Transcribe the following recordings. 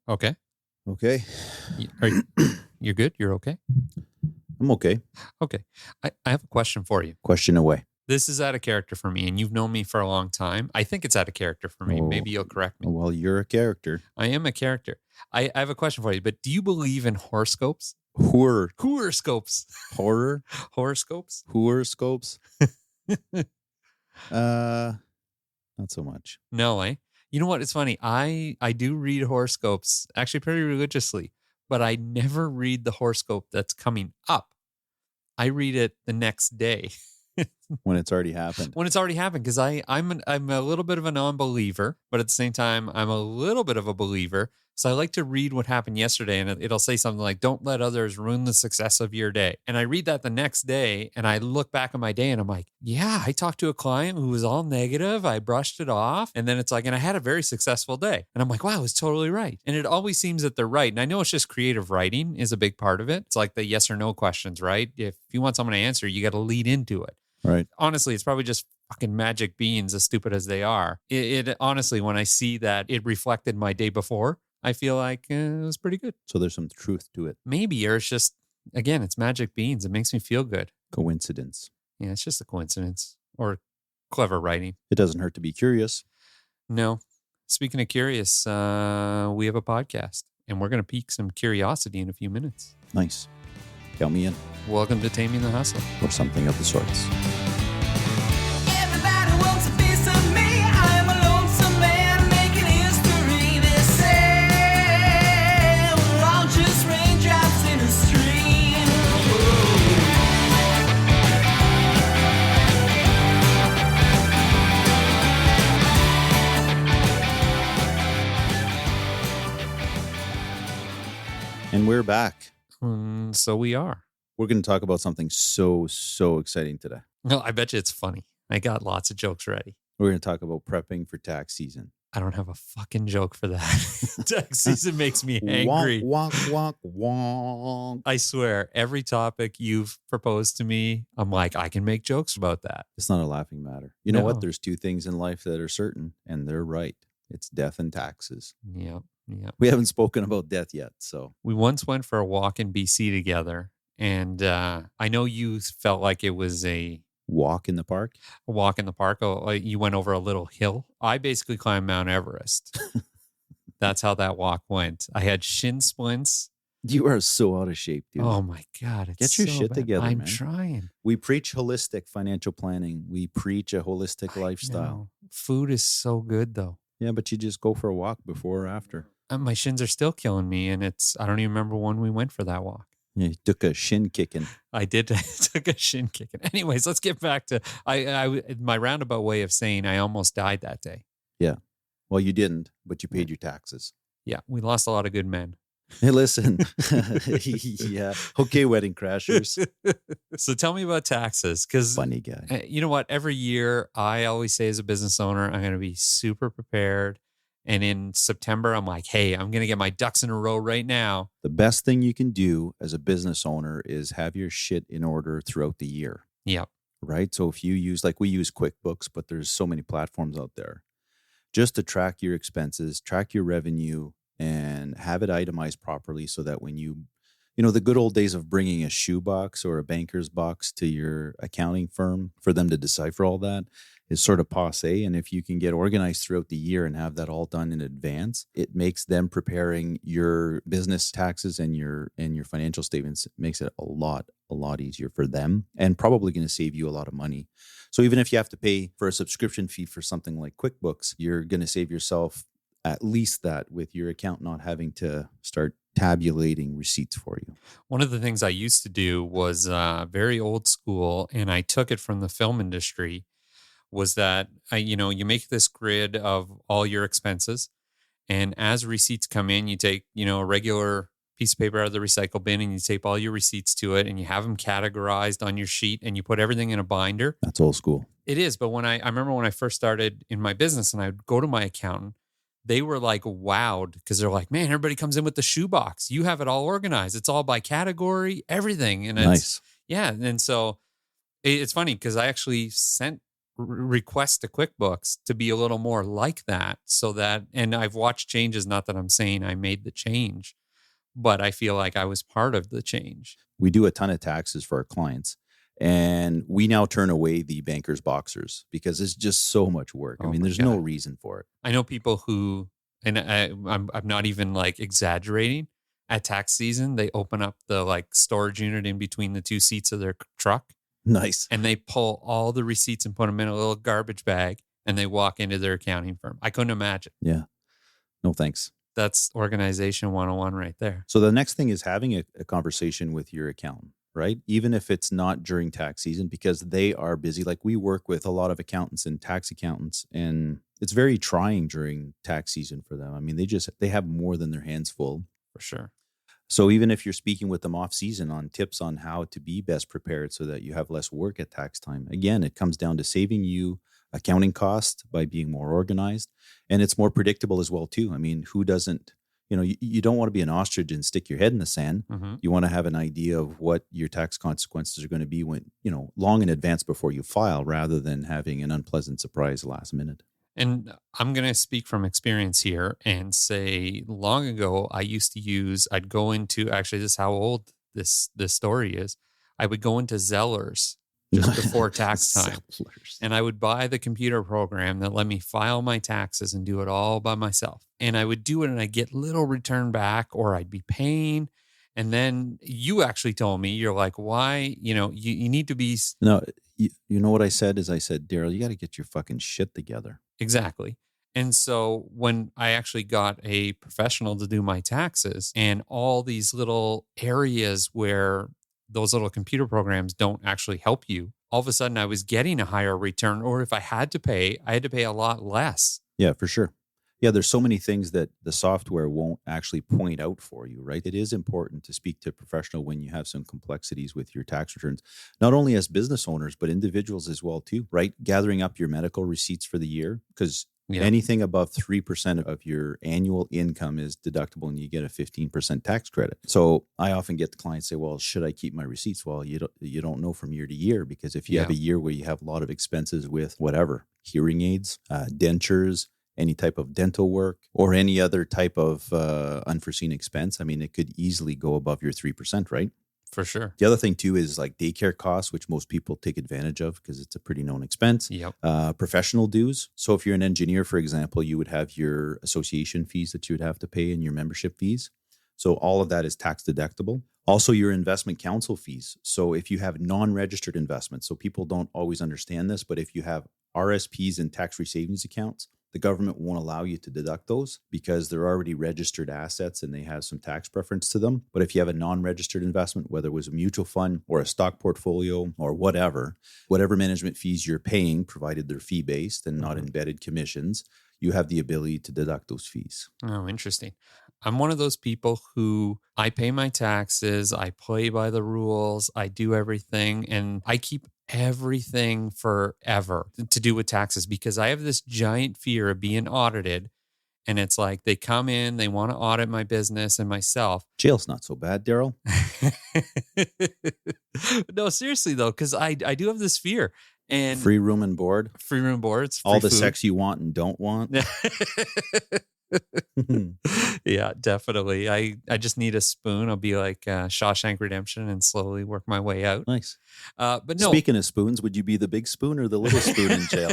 Okay. Okay. You're good? You're okay? I'm okay. Okay. I have a question for you. Question away. This is out of character for me, and you've known me for a long time. I think it's out of character for me. Oh, Maybe you'll correct me. Well, you're a character. I am a character. I have a question for you, but do you believe in horoscopes? Horoscopes. Horoscopes? Horoscopes. Horoscopes? Not so much. No, eh? You know what? It's funny. I do read horoscopes actually pretty religiously, but I never read the horoscope that's coming up. I read it the next day. When it's already happened. When it's already happened, because I'm a little bit of a non-believer, but at the same time, I'm a little bit of a believer. So I like to read what happened yesterday, and it'll say something like, "Don't let others ruin the success of your day." And I read that the next day, and I look back on my day, and I'm like, "Yeah, I talked to a client who was all negative. I brushed it off, and then it's like, and I had a very successful day." And I'm like, "Wow, it's totally right." And it always seems that they're right. And I know it's just creative writing is a big part of it. It's like the yes or no questions, right? If you want someone to answer, you got to lead into it. Right. Honestly, it's probably just fucking magic beans, as stupid as they are. It honestly, when I see that it reflected my day before, I feel like it was pretty good. So there's some truth to it. Maybe, or it's just, again, it's magic beans. It makes me feel good. Coincidence. Yeah, it's just a coincidence or clever writing. It doesn't hurt to be curious. No. Speaking of curious, we have a podcast, and we're going to pique some curiosity in a few minutes. Nice. Count me in. Welcome to Taming the Hustle. Or something of the sorts. Everybody wants a piece of me. I am a lonesome man making history. They say we're all just raindrops in a stream. And we're back. So we are. We're going to talk about something so exciting today. No, I bet you it's funny. I got lots of jokes ready. We're going to talk about prepping for tax season. I don't have a fucking joke for that. Tax season makes me angry. Wonk, wonk, wonk. I swear, every topic you've proposed to me, I'm like, I can make jokes about that. It's not a laughing matter. You know No. what? There's two things in life that are certain, and they're right. It's death and taxes. Yep. We haven't spoken about death yet, so. We once went for a walk in BC together, and I know you felt like it was a Walk in the park? walk in the park. You went over a little hill. I basically climbed Mount Everest. That's how that walk went. I had shin splints. You are so out of shape, dude. Oh my God. It's Get your so shit bad. together, I'm man. trying. We preach holistic financial planning. We preach a holistic lifestyle. No. Food is so good though. Yeah, but you just go for a walk before or after. My shins are still killing me, and I don't even remember when we went for that walk. Yeah, you took a shin kicking. I did took a shin kicking. Anyways, let's get back to my roundabout way of saying I almost died that day. Yeah. Well, you didn't, but you paid your taxes. Yeah, we lost a lot of good men. Hey, listen. Yeah. Okay, wedding crashers. So tell me about taxes, because Funny guy. you know what? Every year, I always say as a business owner, I'm going to be super prepared. And in September, I'm like, hey, I'm going to get my ducks in a row right now. The best thing you can do as a business owner is have your shit in order throughout the year, Yep. right? So if you use, like we use QuickBooks, but there's so many platforms out there, just to track your expenses, track your revenue, and have it itemized properly so that when you know, the good old days of bringing a shoebox or a banker's box to your accounting firm for them to decipher all that is sort of passe. And if you can get organized throughout the year and have that all done in advance, it makes them preparing your business taxes and your financial statements, it makes it a lot easier for them, and probably going to save you a lot of money. So even if you have to pay for a subscription fee for something like QuickBooks, you're going to save yourself at least that with your account not having to start tabulating receipts for you. One of the things I used to do was very old school, and I took it from the film industry, was that, you make this grid of all your expenses, and as receipts come in, you take, a regular piece of paper out of the recycle bin and you tape all your receipts to it and you have them categorized on your sheet and you put everything in a binder. That's old school. It is. But I remember when I first started in my business and I'd go to my accountant, they were like wowed because they're like, man, everybody comes in with the shoebox. You have it all organized. It's all by category, everything. And Nice. yeah. And so it's funny because I actually sent request to QuickBooks to be a little more like that, so that, and I've watched changes, not that I'm saying I made the change, but I feel like I was part of the change. We do a ton of taxes for our clients, and we now turn away the banker's boxers because it's just so much work. I Oh mean, my there's no God. reason for it. I know people who, and I'm not even like exaggerating, at tax season, they open up the like storage unit in between the two seats of their truck, Nice. and they pull all the receipts and put them in a little garbage bag, and they walk into their accounting firm. I couldn't imagine. Yeah. No, thanks. That's organization 101 right there. So the next thing is having a conversation with your accountant, right? Even if it's not during tax season, because they are busy. Like we work with a lot of accountants and tax accountants, and it's very trying during tax season for them. I mean, they have more than their hands full. For sure. So even if you're speaking with them off season on tips on how to be best prepared so that you have less work at tax time, again, it comes down to saving you accounting costs by being more organized, and it's more predictable as well too. I mean, who doesn't, you don't want to be an ostrich and stick your head in the sand. Mm-hmm. You want to have an idea of what your tax consequences are going to be when, long in advance before you file, rather than having an unpleasant surprise last minute. And I'm going to speak from experience here and say long ago, I'd go into, actually, this is how old this story is. I would go into Zellers just before tax time, and I would buy the computer program that let me file my taxes and do it all by myself. And I would do it, and I'd get little return back, or I'd be paying. And then you actually told me, you're like, why, you need to be. No, you know what I said is, I said, Daryl, you got to get your fucking shit together. Exactly. And so when I actually got a professional to do my taxes, and all these little areas where those little computer programs don't actually help you, all of a sudden I was getting a higher return, or if I had to pay, I had to pay a lot less. Yeah, for sure. Yeah, there's so many things that the software won't actually point out for you, right? It is important to speak to a professional when you have some complexities with your tax returns, not only as business owners, but individuals as well too, right? Gathering up your medical receipts for the year, because anything above 3% of your annual income is deductible, and you get a 15% tax credit. So I often get the clients say, well, should I keep my receipts? Well, you don't know from year to year, because if you have a year where you have a lot of expenses with whatever, hearing aids, dentures, any type of dental work, or any other type of unforeseen expense, I mean, it could easily go above your 3%, right? For sure. The other thing too is like daycare costs, which most people take advantage of because it's a pretty known expense. Yep. Professional dues. So if you're an engineer, for example, you would have your association fees that you would have to pay and your membership fees. So all of that is tax deductible. Also, your investment counsel fees. So if you have non-registered investments, so people don't always understand this, but if you have RSPs and tax-free savings accounts, the government won't allow you to deduct those because they're already registered assets and they have some tax preference to them. But if you have a non-registered investment, whether it was a mutual fund or a stock portfolio or whatever management fees you're paying, provided they're fee-based and not embedded commissions, you have the ability to deduct those fees. Oh, interesting. I'm one of those people who I pay my taxes, I play by the rules, I do everything, and I keep everything forever to do with taxes, because I have this giant fear of being audited. And it's like they come in, they want to audit my business and myself. Jail's not so bad, Daryl. No, seriously though, because I do have this fear. And free room and board. Free room and board. It's free all the food. Sex you want and don't want. Yeah, definitely. I just need a spoon. I'll be like Shawshank Redemption and slowly work my way out. Nice. But no. Speaking of spoons, would you be the big spoon or the little spoon in jail?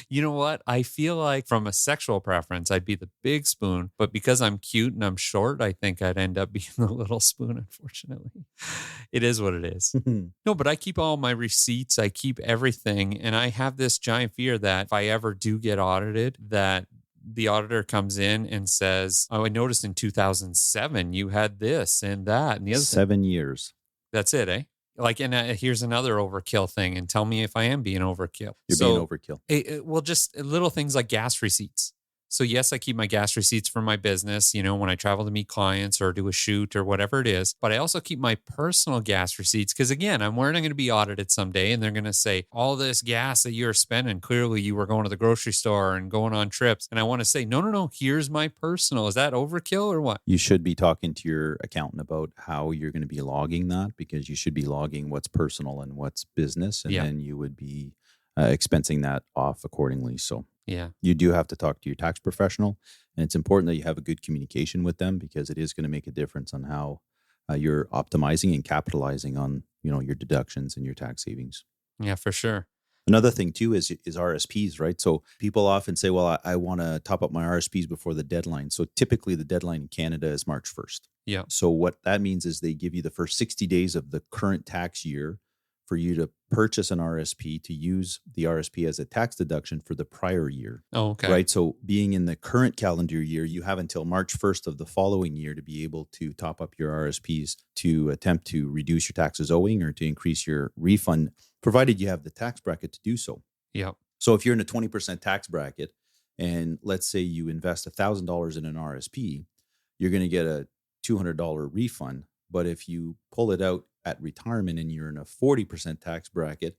You know what? I feel like from a sexual preference, I'd be the big spoon. But because I'm cute and I'm short, I think I'd end up being the little spoon, unfortunately. It is what it is. No, but I keep all my receipts. I keep everything. And I have this giant fear that if I ever do get audited, that the auditor comes in and says, oh, I noticed in 2007 you had this and that and the other 7 years. That's it, eh? Like, and here's another overkill thing, and tell me if I am being overkill. You're being overkill. Well, just little things like gas receipts. So yes, I keep my gas receipts for my business, when I travel to meet clients or do a shoot or whatever it is. But I also keep my personal gas receipts because, again, I'm worried I'm going to be audited someday and they're going to say, all this gas that you're spending, clearly you were going to the grocery store and going on trips. And I want to say, no, here's my personal. Is that overkill or what? You should be talking to your accountant about how you're going to be logging that, because you should be logging what's personal and what's business. And then you would be expensing that off accordingly. So Yeah. you do have to talk to your tax professional, and it's important that you have a good communication with them because it is going to make a difference on how you're optimizing and capitalizing on your deductions and your tax savings. Yeah, for sure. Another thing too is RSPs, right? So people often say, well, I want to top up my RSPs before the deadline. So typically the deadline in Canada is March 1st. Yeah. So what that means is they give you the first 60 days of the current tax year for you to purchase an RSP, to use the RSP as a tax deduction for the prior year. Oh, okay. Right. So being in the current calendar year, you have until March 1st of the following year to be able to top up your RSPs to attempt to reduce your taxes owing or to increase your refund, provided you have the tax bracket to do so. Yep. So if you're in a 20% tax bracket and let's say you invest $1,000 in an RSP, you're going to get a $200 refund. But if you pull it out at retirement and you're in a 40% tax bracket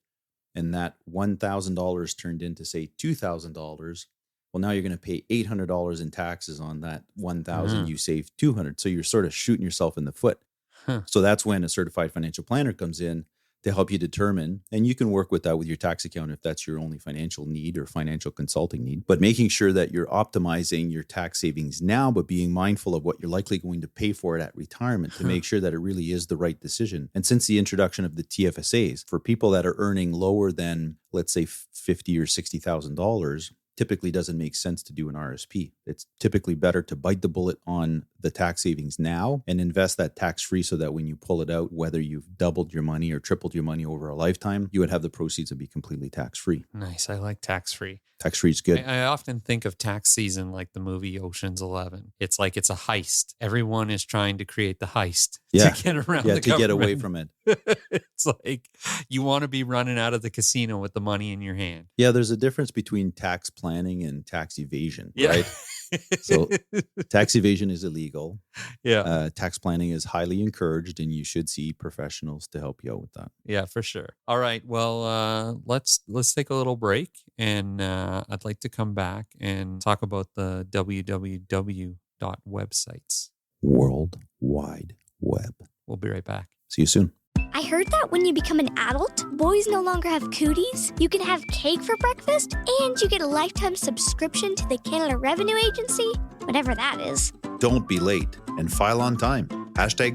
and that $1,000 turned into say $2,000, well, now you're going to pay $800 in taxes on that $1,000 you saved $200. So you're sort of shooting yourself in the foot. Huh. So that's when a certified financial planner comes in to help you determine, and you can work with that with your tax account if that's your only financial need or financial consulting need, but making sure that you're optimizing your tax savings now, but being mindful of what you're likely going to pay for it at retirement to make sure that it really is the right decision. And since the introduction of the TFSAs, for people that are earning lower than, let's say, $50,000 or $60,000, typically doesn't make sense to do an RSP. It's typically better to bite the bullet on the tax savings now and invest that tax-free so that when you pull it out, whether you've doubled your money or tripled your money over a lifetime, you would have the proceeds and be completely tax-free. Nice. I like tax-free. Tax-free is good. I often think of tax season like the movie Ocean's 11. It's like it's a heist. Everyone is trying to create the heist Yeah. to get around Yeah, the to get away government. from it. It's like you want to be running out of the casino with the money in your hand. Yeah, there's a difference between tax planning and tax evasion, Yeah. right? So tax evasion is illegal. Yeah. Tax planning is highly encouraged, and you should see professionals to help you out with that. Yeah, for sure. All right. Well, let's take a little break, and I'd like to come back and talk about the www.websites. World Wide Web. We'll be right back. See you soon. I heard that when you become an adult, boys no longer have cooties, you can have cake for breakfast, and you get a lifetime subscription to the Canada Revenue Agency, whatever that is. Don't be late and file on time.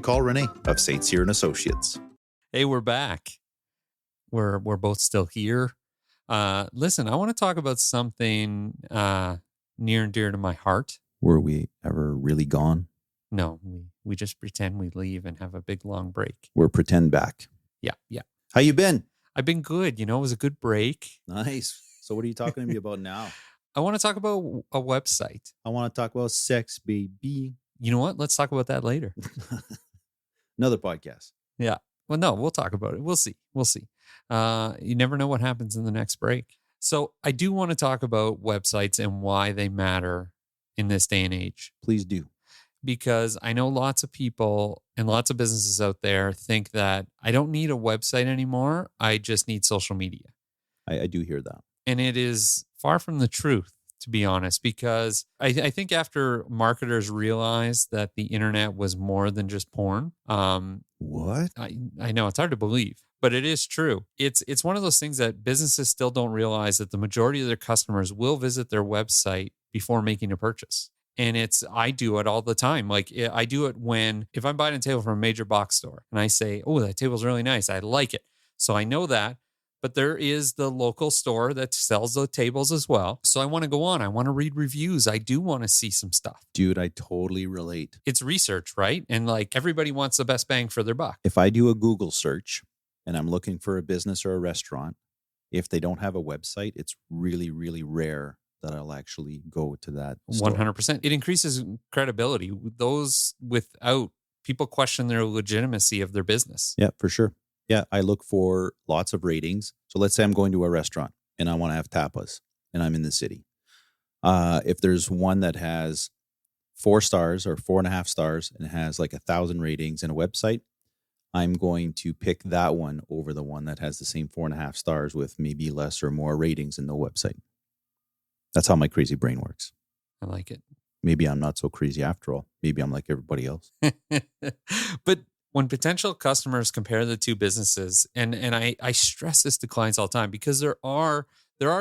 #call Renee of St. Cyr and Associates. Hey, we're back. We're both still here. Listen, I want to talk about something near and dear to my heart. Were we ever really gone? No, we just pretend we leave and have a big long break. We're pretend back. Yeah. How you been? I've been good. It was a good break. Nice. So what are you talking to me about now? I want to talk about a website. I want to talk about sex, baby. You know what? Let's talk about that later. Another podcast. Well, no, we'll talk about it. We'll see. You never know what happens in the next break. So I do want to talk about websites and why they matter in this day and age. Please do. Because I know lots of people and lots of businesses out there think that I don't need a website anymore. I just need social media. I do hear that. And it is far from the truth, to be honest, because I think after marketers realized that the internet was more than just porn, What? I know it's hard to believe, but it is true. It's one of those things that businesses still don't realize that the majority of their customers will visit their website before making a purchase. And I do it all the time. Like I do it if I'm buying a table from a major box store and I say, oh, that table's really nice. I like it. So I know that. But there is the local store that sells the tables as well. So I want to go on. I want to read reviews. I do want to see some stuff. Dude, I totally relate. It's research, right? And like everybody wants the best bang for their buck. If I do a Google search and I'm looking for a business or a restaurant, if they don't have a website, it's really, really rare that I'll actually go to that store. 100%. It increases credibility. Those without, people question their legitimacy of their business. Yeah, for sure. Yeah, I look for lots of ratings. So let's say I'm going to a restaurant and I want to have tapas and I'm in the city. If there's one that has 4 stars or 4.5 stars and has like 1,000 ratings and a website, I'm going to pick that one over the one that has the same 4.5 stars with maybe less or more ratings and no website. That's how my crazy brain works. I like it. Maybe I'm not so crazy after all. Maybe I'm like everybody else. But When potential customers compare the two businesses, and I stress this to clients all the time because there are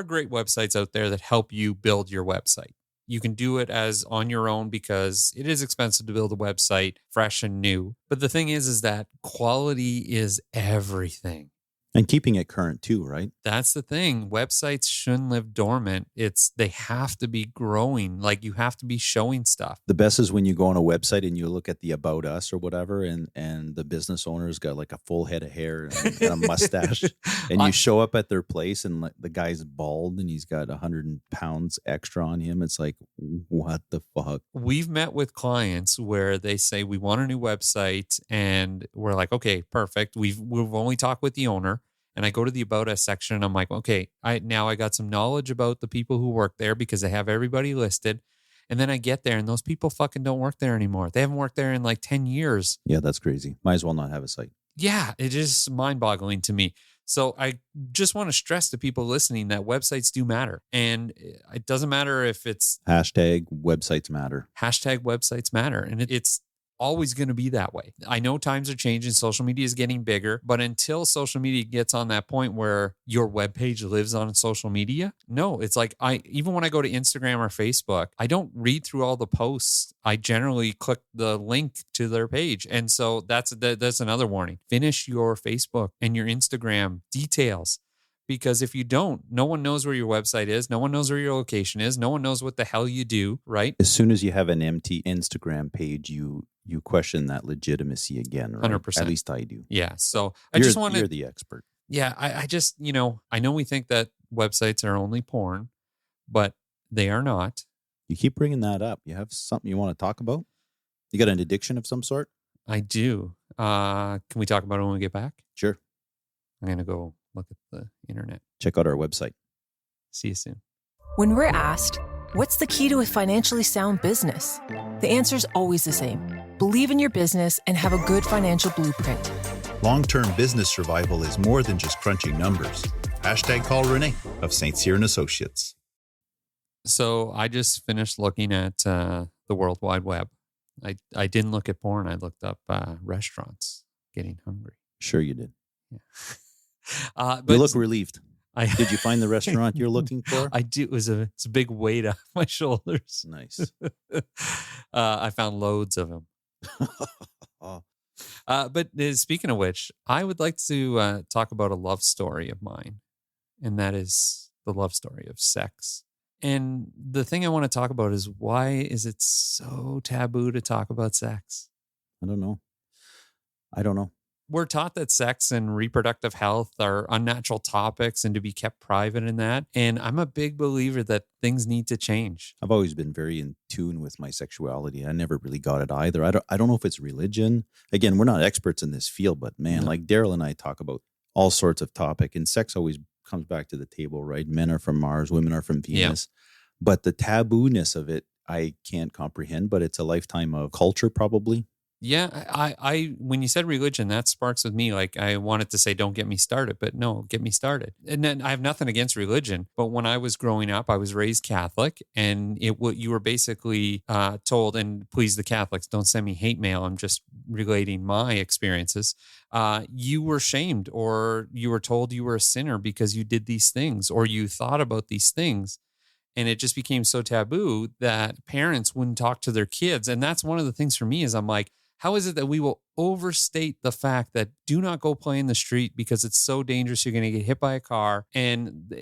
great websites out there that help you build your website. You can do it as on your own because it is expensive to build a website fresh and new. But the thing is that quality is everything. And keeping it current too, right? That's the thing. Websites shouldn't live dormant. They have to be growing. Like you have to be showing stuff. The best is when you go on a website and you look at the About Us or whatever, and the business owner's got like a full head of hair and a mustache, and you show up at their place and like the guy's bald and he's got 100 pounds extra on him. It's like, what the fuck? We've met with clients where they say we want a new website, and we're like, okay, perfect. We've only talked with the owner. And I go to the About Us section and I'm like, okay, I got some knowledge about the people who work there because they have everybody listed. And then I get there and those people fucking don't work there anymore. They haven't worked there in like 10 years. Yeah, that's crazy. Might as well not have a site. Yeah, it is mind-boggling to me. So I just want to stress to people listening that websites do matter. And it doesn't matter if it's Hashtag websites matter. hashtag websites matter. And it's always going to be that way. I know times are changing. Social media is getting bigger, but until social media gets on that point where your webpage lives on social media, no, it's like even when I go to Instagram or Facebook, I don't read through all the posts. I generally click the link to their page. And so that's another warning. Finish your Facebook and your Instagram details. Because if you don't, no one knows where your website is. No one knows where your location is. No one knows what the hell you do, right? As soon as you have an empty Instagram page, you question that legitimacy again, right? 100%. At least I do. Yeah. So I just want You're to, the expert. yeah, I just, I know we think that websites are only porn, but they are not. You keep bringing that up. You have something you want to talk about? You got an addiction of some sort? I do. Can we talk about it when we get back? Sure. I'm going to go look at the internet. Check out our website. See you soon. When we're asked, what's the key to a financially sound business? The answer's always the same. Believe in your business and have a good financial blueprint. Long-term business survival is more than just crunching numbers. Hashtag call Renee of St. Cyr and Associates. So I just finished looking at the World Wide Web. I didn't look at porn. I looked up restaurants. Getting hungry. Sure you did. Yeah. You But look relieved. Did you find the restaurant you're looking for? I do. It's a big weight off my shoulders. Nice. I found loads of them. But speaking of which, I would like to talk about a love story of mine, and that is the love story of sex. And the thing I want to talk about is why is it so taboo to talk about sex? I don't know. We're taught that sex and reproductive health are unnatural topics and to be kept private in that. And I'm a big believer that things need to change. I've always been very in tune with my sexuality. I never really got it either. I don't know if it's religion. Again, we're not experts in this field, but man, No. like Daryl and I talk about all sorts of topic, and sex always comes back to the table, right? Men are from Mars, women are from Venus. But the taboo-ness of it, I can't comprehend, but it's a lifetime of culture probably. Yeah, I when you said religion, that sparks with me. Like I wanted to say, don't get me started, but no, get me started. And then I have nothing against religion, but when I was growing up, I was raised Catholic, and you were basically told, and please the Catholics, don't send me hate mail. I'm just relating my experiences. You were shamed, or you were told you were a sinner because you did these things, or you thought about these things. And it just became so taboo that parents wouldn't talk to their kids. And that's one of the things for me is I'm like, how is it that we will overstate the fact that do not go play in the street because it's so dangerous? You're going to get hit by a car, and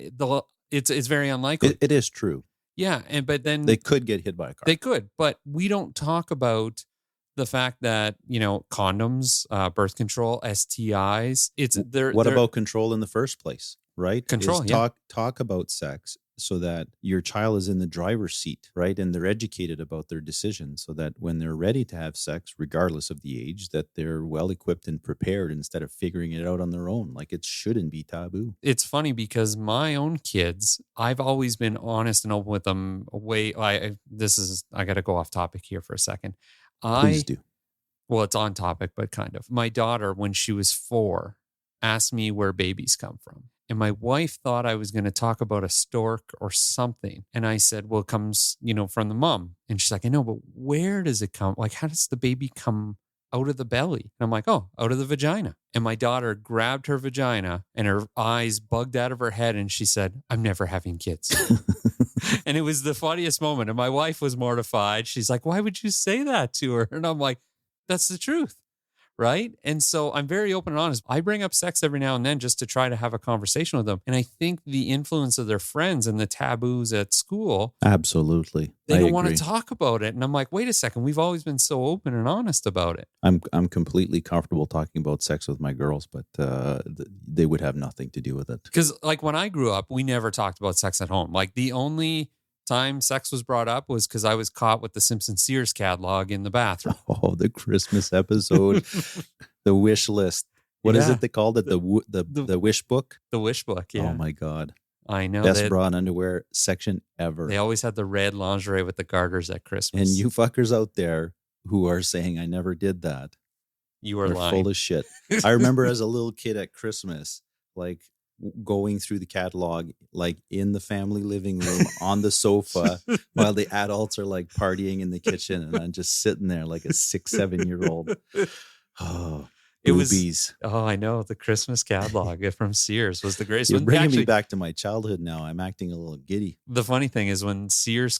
it's very unlikely. It is true. Yeah, but then They could get hit by a car. they could, but we don't talk about the fact that condoms, birth control, STIs. What about control in the first place, right? Control, Is yeah. talk about sex so that your child is in the driver's seat, right? And they're educated about their decisions so that when they're ready to have sex, regardless of the age, that they're well equipped and prepared instead of figuring it out on their own. Like it shouldn't be taboo. It's funny because my own kids, I've always been honest and open with them. I got to go off topic here for a second. Please do. Well, it's on topic, but kind of. My daughter, when she was 4, asked me where babies come from. And my wife thought I was going to talk about a stork or something. And I said, well, it comes, from the mom. And she's like, I know, but where does it come? Like, how does the baby come out of the belly. And I'm like, oh, out of the vagina. And my daughter grabbed her vagina and her eyes bugged out of her head. And she said, I'm never having kids. And it was the funniest moment. And my wife was mortified. She's like, why would you say that to her? And I'm like, that's the truth. Right. And so I'm very open and honest. I bring up sex every now and then just to try to have a conversation with them. And I think the influence of their friends and the taboos at school, Absolutely. they I don't want to agree. talk about it. And I'm like, wait a second. We've always been so open and honest about it. I'm completely comfortable talking about sex with my girls, but they would have nothing to do with it. Because like when I grew up, we never talked about sex at home. Like the only time sex was brought up was because I was caught with the Simpson Sears catalog in the bathroom. Oh, the Christmas episode, the wish list. What is Yeah. it they called it? The wish book? The wish book. Yeah. Oh my God. I know. Best bra and underwear section ever. They always had the red lingerie with the garters at Christmas. And you fuckers out there who are saying I never did that, you were are lying. full of shit. I remember as a little kid at Christmas, like going through the catalog, like in the family living room on the sofa while the adults are like partying in the kitchen. And I'm just sitting there like a 6-7-year-old. Oh, It was- boobies. Oh, I know. The Christmas catalog from Sears was the greatest You're one. bringing me Actually, back to my childhood now. I'm acting a little giddy. the funny thing is when Sears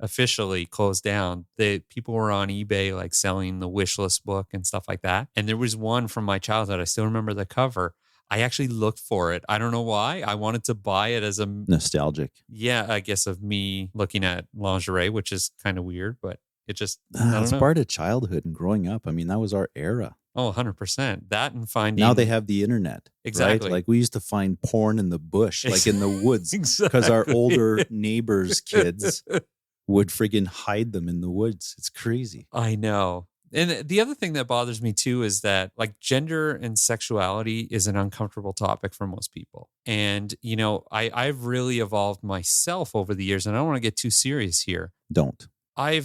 officially closed down, people were on eBay like selling the wish list book and stuff like that. And there was one from my childhood. I still remember the cover. I actually looked for it. I don't know why. I wanted to buy it as Nostalgic. I guess of me looking at lingerie, which is kind of weird, but it just, I don't It's know. part of childhood and growing up. I mean, that was our era. Oh, 100%. That and finding. Now they have the internet. Exactly. Right? Like we used to find porn in the bush, like in the woods, Exactly. because our older neighbors' kids would friggin' hide them in the woods. It's crazy. I know. And the other thing that bothers me too is that like gender and sexuality is an uncomfortable topic for most people. And, you know, I've really evolved myself over the years, and I don't want to get too serious here. Don't. I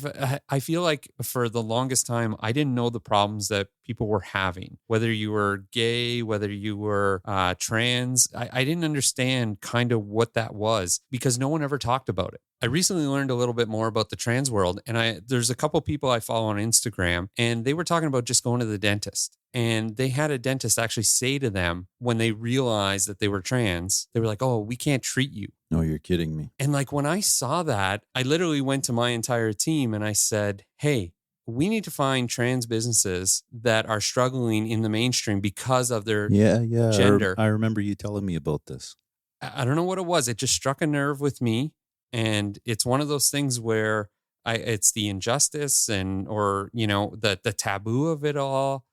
feel like for the longest time, I didn't know the problems that people were having, whether you were gay, whether you were trans. I didn't understand kind of what that was because no one ever talked about it. I recently learned a little bit more about the trans world, and there's a couple people I follow on Instagram, and they were talking about just going to the dentist. And they had a dentist actually say to them when they realized that they were trans, they were like, oh, we can't treat you. No, you're kidding me. And like when I saw that, I literally went to my entire team and I said, hey, we need to find trans businesses that are struggling in the mainstream because of their, Yeah. Gender. I remember you telling me about this. I don't know what it was. It just struck a nerve with me. And it's one of those things where it's the injustice or, you know, the taboo of it all.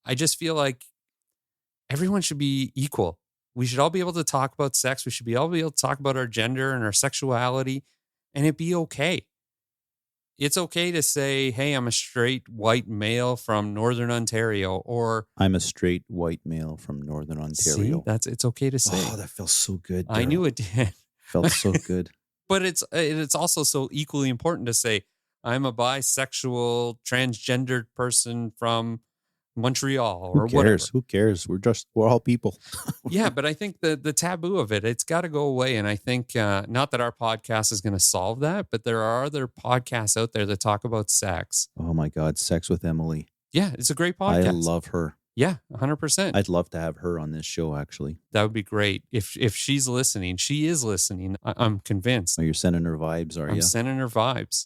I just feel like everyone should be equal. We should all be able to talk about sex. We should all be able to talk about our gender and our sexuality, and it be okay. It's okay to say, hey, I'm a straight white male from Northern Ontario, or I'm a straight white male from Northern Ontario. See, it's okay to say. Oh, that feels so good. I knew Daryl. it did. Felt so good. But it's also so equally important to say, I'm a bisexual, transgendered person from Montreal or Who cares? whatever. Who cares? We're all people. Yeah, but I think the taboo of it's got to go away. And I think not that our podcast is going to solve that, but there are other podcasts out there that talk about sex. Oh my God, Sex with Emily. Yeah, it's a great podcast. I love her. Yeah, 100%. I'd love to have her on this show, actually. That would be great. If she's listening, she is listening. I'm convinced. Oh, you're sending her vibes, are I'm you? sending her vibes.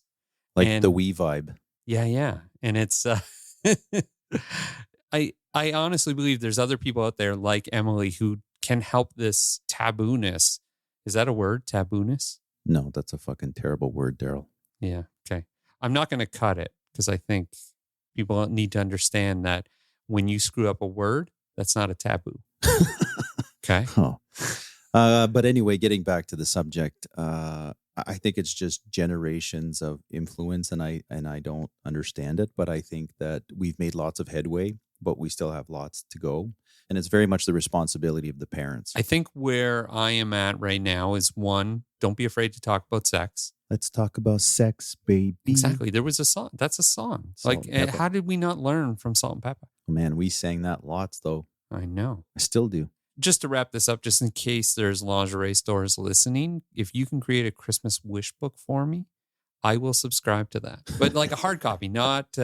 Like and- the wee vibe. Yeah. And it's, I honestly believe there's other people out there like Emily who can help this tabooness. Is that a word? Tabooness? No, that's a fucking terrible word, Daryl. Yeah. Okay. I'm not going to cut it because I think people need to understand that when you screw up a word, that's not a taboo. Okay. Oh. But anyway, getting back to the subject, I think it's just generations of influence, and I don't understand it, but I think that we've made lots of headway, but we still have lots to go, and it's very much the responsibility of the parents. I think where I am at right now is one, don't be afraid to talk about sex. Let's talk about sex, baby. Exactly. There was a song. That's a song. Salt Like, and Pepper. how did we not learn from Salt and Pepper? Man, we sang that lots, though. I know. I still do. Just to wrap this up, just in case there's lingerie stores listening, if you can create a Christmas wish book for me, I will subscribe to that. But like a hard copy, not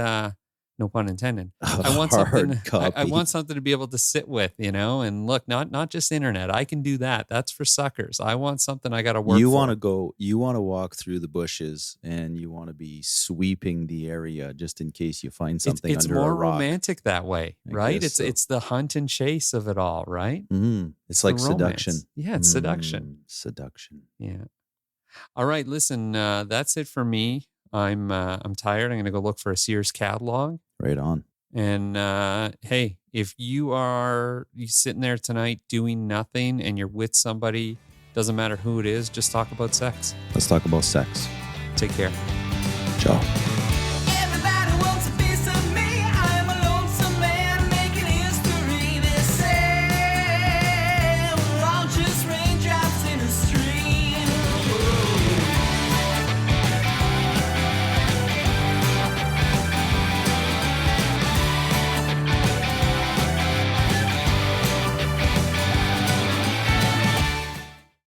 No pun intended. A I want hard something. I copy. want something to be able to sit with, and look, not just internet. I can do that. That's for suckers. I want something I got to work. You for. want to go. You want to walk through the bushes, and you want to be sweeping the area just in case you find something It's under more a rock. romantic that way, I right? guess It's so. the hunt and chase of it all, right? It's like The romance. seduction. Yeah, it's seduction. Seduction. Yeah. All right, listen. That's it for me. I'm tired. I'm gonna go look for a Sears catalog. Right on. And hey, if you sitting there tonight doing nothing and you're with somebody, doesn't matter who it is, just talk about sex. Let's talk about sex. Take care.